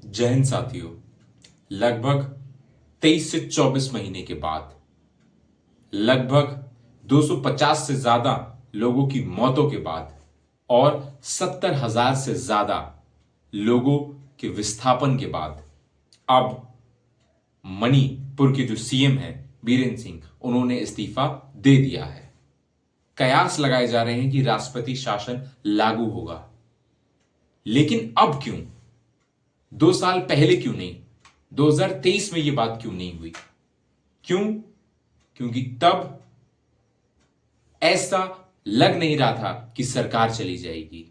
जय हिंद साथियों। लगभग 23 से 24 महीने के बाद लगभग 250 से ज्यादा लोगों की मौतों के बाद और 70,000 से ज्यादा लोगों के विस्थापन के बाद अब मणिपुर के जो सीएम हैं बीरेंद्र सिंह, उन्होंने इस्तीफा दे दिया है। कयास लगाए जा रहे हैं कि राष्ट्रपति शासन लागू होगा, लेकिन अब क्यों? 2 साल पहले क्यों नहीं? 2023 में यह बात क्यों नहीं हुई? क्यों? क्योंकि तब ऐसा लग नहीं रहा था कि सरकार चली जाएगी।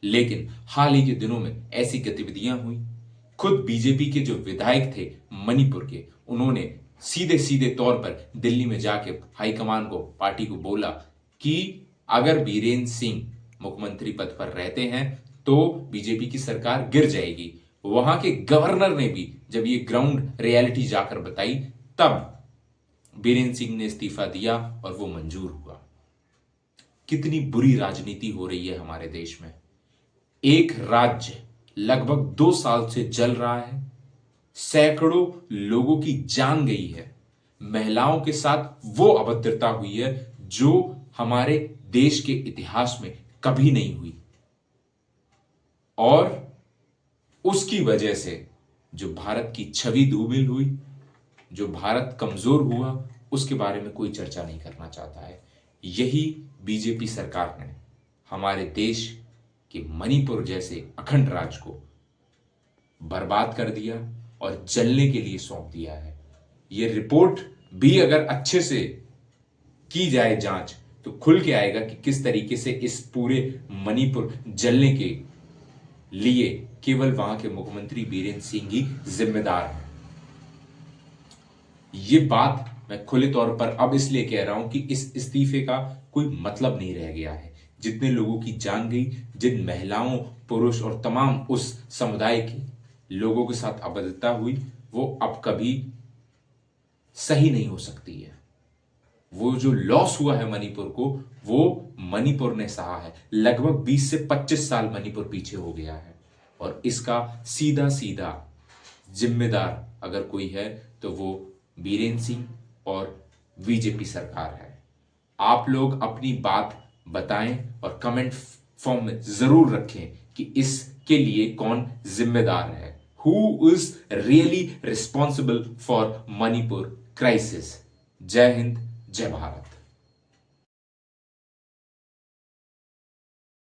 लेकिन हाल ही के दिनों में ऐसी गतिविधियां हुई। खुद बीजेपी के जो विधायक थे मणिपुर के, उन्होंने सीधे सीधे तौर पर दिल्ली में जाके हाईकमान को, पार्टी को बोला कि अगर बीरेंद्र सिंह मुख्यमंत्री पद पर रहते हैं तो बीजेपी की सरकार गिर जाएगी। वहां के गवर्नर ने भी जब ये ग्राउंड रियलिटी जाकर बताई, तब बीरेंद्र सिंह ने इस्तीफा दिया और वो मंजूर हुआ। कितनी बुरी राजनीति हो रही है हमारे देश में। एक राज्य लगभग 2 साल से जल रहा है, सैकड़ों लोगों की जान गई है, महिलाओं के साथ वो अभद्रता हुई है जो हमारे देश के इतिहास में कभी नहीं हुई, और उसकी वजह से जो भारत की छवि धूमिल हुई, जो भारत कमजोर हुआ, उसके बारे में कोई चर्चा नहीं करना चाहता है। यही बीजेपी सरकार ने हमारे देश के मणिपुर जैसे अखंड राज्य को बर्बाद कर दिया और जलने के लिए सौंप दिया है। यह रिपोर्ट भी अगर अच्छे से की जाए जांच, तो खुल के आएगा कि किस तरीके से इस पूरे मणिपुर जलने के लिए केवल वहां के मुख्यमंत्री बीरेंद्र सिंह ही जिम्मेदार हैं। ये बात मैं खुले तौर पर अब इसलिए कह रहा हूं कि इस इस्तीफे का कोई मतलब नहीं रह गया है। जितने लोगों की जान गई, जिन महिलाओं, पुरुष और तमाम उस समुदाय के लोगों के साथ अभद्रता हुई, वो अब कभी सही नहीं हो सकती है। वो जो लॉस हुआ है मणिपुर को, वो मणिपुर ने सहा है। लगभग 20 से 25 साल मणिपुर पीछे हो गया है, और इसका सीधा सीधा जिम्मेदार अगर कोई है तो वो बीरेंद्र सिंह और बीजेपी सरकार है। आप लोग अपनी बात बताएं और कमेंट फॉर्म में जरूर रखें कि इसके लिए कौन जिम्मेदार है। Who is really responsible for Manipur crisis. जय हिंद, जय भारत।